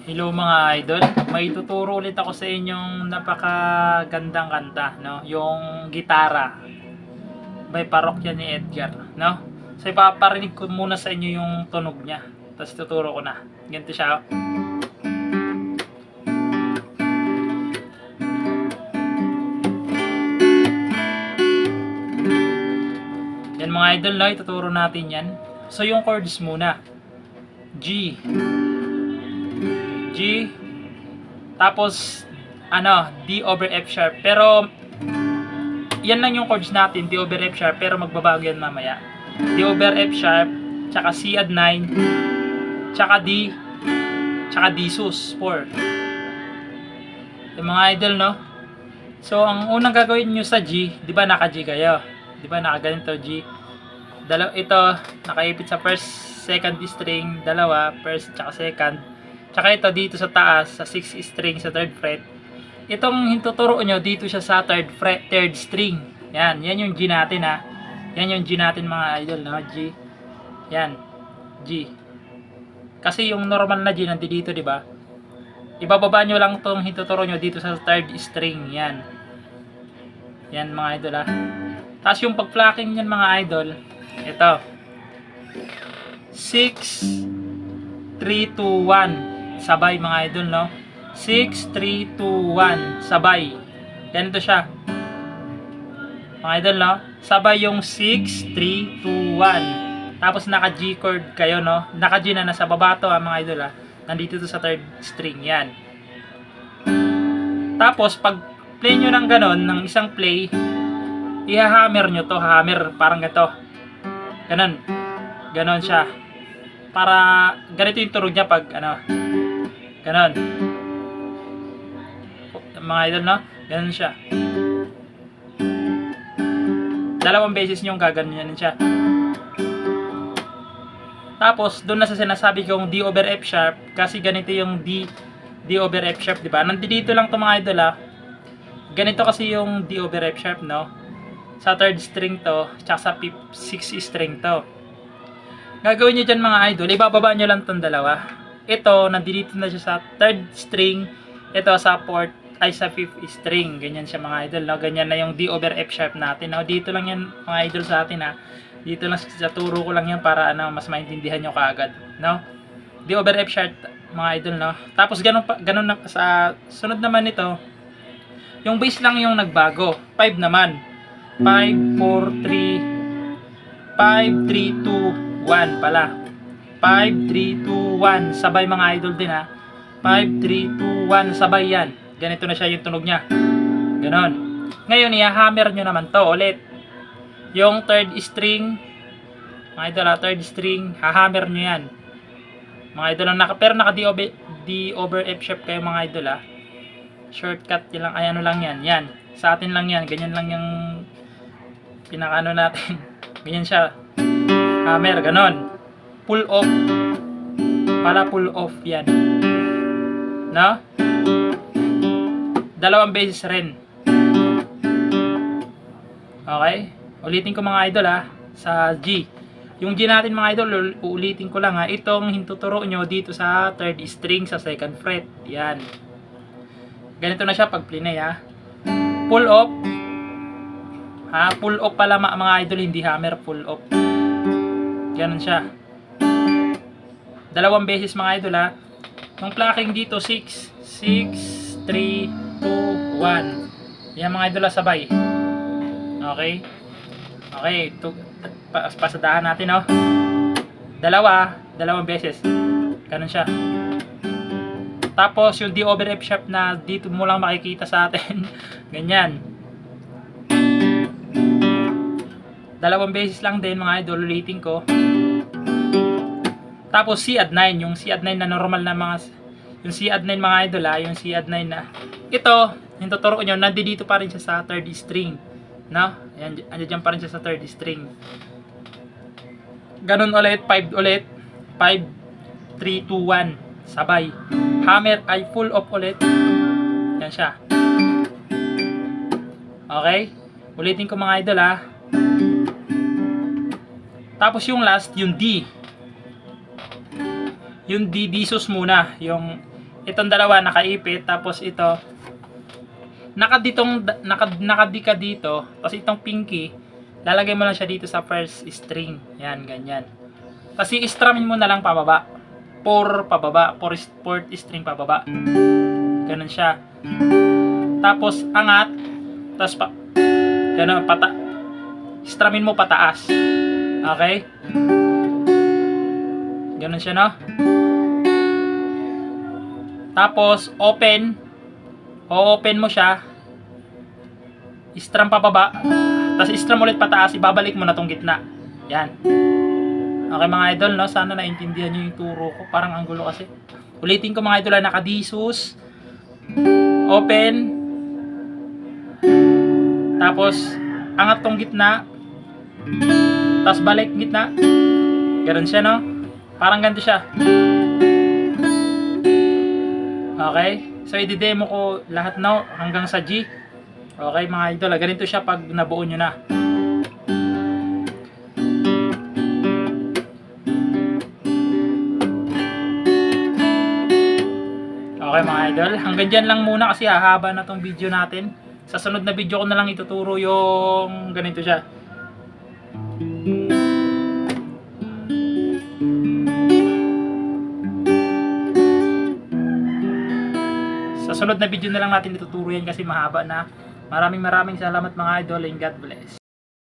Hello mga idol, may tuturo ulit ako sa inyong napakagandang kanta, no? Yung gitara by Parokya ni Edgar, no? So ipaparinig ko muna sa inyo yung tunog niya, tapos tuturo ko na. Ganito siya. Yan mga idol, no? Ituturo natin yan. So yung chords muna. G, G, tapos D over F sharp. Pero yan lang yung chords natin, D over F sharp, pero magbabago yan mamaya. D over F sharp, tsaka C add 9, tsaka D, tsaka D sus 4. Yung mga idol, no? So ang unang gagawin nyo sa G, di ba naka G kayo? Di ba naka ganito G? Ito nakaipit sa first, second string, dalawa, first tsaka second. Tsaka ito dito sa taas, sa 6th string, sa 3rd fret. Itong hintuturo nyo, dito siya sa 3rd fret, 3rd string. Yan yung G natin ha. Yan yung G natin mga idol, no? G. Yan. G. Kasi yung normal na G nandito, di ba? Ibababa nyo lang tong hintuturo nyo dito sa 3rd string. Yan. Yan mga idol ha. Tapos yung pag-plucking nyan mga idol, ito. 6, 3, 2, 1. Sabay mga idol, no? 6, 3, 2, 1. Sabay. Ganito siya. Mga idol, no? Sabay yung 6, 3, 2, 1. Tapos naka G chord kayo, no? Naka G na nasa baba to, mga idol, ha? Nandito to sa 3rd string. Yan. Tapos, pag play nyo ng ganon, ng isang play, iha-hammer nyo to. Hammer, parang ganito. Ganon. Ganon siya. Para, ganito yung tunog niya pag, ganon. Mga idol, no? Ganon siya. Dalawang beses nyo gaganyan siya. Tapos, doon na sa sinasabi kong D over F sharp, kasi ganito yung D over F sharp, di ba? Nandito lang to mga idol, ha? Ganito kasi yung D over F sharp, no? Sa 3rd string to, tsaka sa 6th string to. Gagawin nyo dyan mga idol, ibababa nyo lang tong dalawa. Ito, nandito na siya sa 3rd string. Ito sa 5th string. Ganyan siya mga idol, no? Ganyan na yung D over F sharp natin, no? Dito lang yan mga idol sa atin, ha? Dito lang sa turo ko lang yan para mas maintindihan nyo kaagad, no? D over F sharp mga idol, no? Tapos ganun na sa sunod naman nito. Yung bass lang yung nagbago. 5 naman. 5, 4, 3 5, 3, 2, 1 pala. 5, 3, 2, 1 sabay mga idol din, ha. 5, 3, 2, 1 sabay yan. Ganito na siya yung tunog niya. Ganon. Ngayon i-hammer nyo naman to ulit. Yung 3rd string, mga idol, 3rd string, hahammer nyo yan. Mga idol, pero naka D over F sharp kayo mga idol, ha. Shortcut yun lang, ay ano lang yan. Yan. Sa atin lang yan. Ganyan lang yung pinakano natin. Ganyan siya. Hammer, ganon. Pull off. Para pull off yan. No? Dalawang beses rin. Okay? Ulitin ko mga idol, ha. Sa G. Yung G natin mga idol, uulitin ko lang, ha. Itong hintuturo nyo dito sa 3rd string sa 2nd fret. Yan. Ganito na siya pag plinay, ha. Pull off. Ha, pull off pala mga idol, hindi hammer, pull off. Ganun siya. Dalawang beses mga idol, ha. Yung plucking dito 6, 6, 3, 2, 1. Yan mga idol, ha, sabay. Okay? Okay, pasadahan natin, oh. Dalawang beses. Ganun siya. Tapos yung D over F sharp na dito mo lang makikita sa atin. Ganyan. Dalawang beses lang din mga idol, ulitin ko. Tapos C add 9, yung C add 9 na normal na yung C add 9 mga idol, ha, yung C add 9 na. Ito, yung tuturo ko nyo, nandito pa rin siya sa 3rd string. No? Ayan, andyan pa rin siya sa 3rd string. Ganun ulit, 5 ulit. 5, 3, 2, 1. Sabay. Hammer ay full off ulit. Yan siya. Okay? Ulitin ko mga idol, ha. Tapos yung last, yung D. Yung D sus muna. Yung Itong dalawa nakaipit, tapos ito nakadika dito, tapos itong pinky lalagay mo lang siya dito sa first string. Yan, ganyan. Kasi istramin mo na lang pababa. 4 pababa, 4th string pababa. Ganun siya. Tapos angat, tapos ganun, stramin mo pataas. Okay? Ganun siya, no? Tapos open mo siya. Strum pababa. Tapos strum ulit pataas, ibabalik mo na tong gitna. Yan. Okay mga idol, no? Sana naintindihan nyo yung turo ko. Parang ang gulo kasi. Ulitin ko mga idol, nakadisus. Open. Tapos angat tong gitna. Tapos balik gitna. Ganun siya, no? Parang ganito siya. Okay? So i-demo ko lahat, no? Hanggang sa G. Okay mga idol, ganito siya pag nabuo nyo na. Okay mga idol, hanggang dyan lang muna kasi hahaba na tong video natin. Sa sunod na video ko na lang ituturo yung ganito siya. Sa sunod na video na lang natin ituturo yan kasi mahaba na. Maraming salamat mga idol and God bless.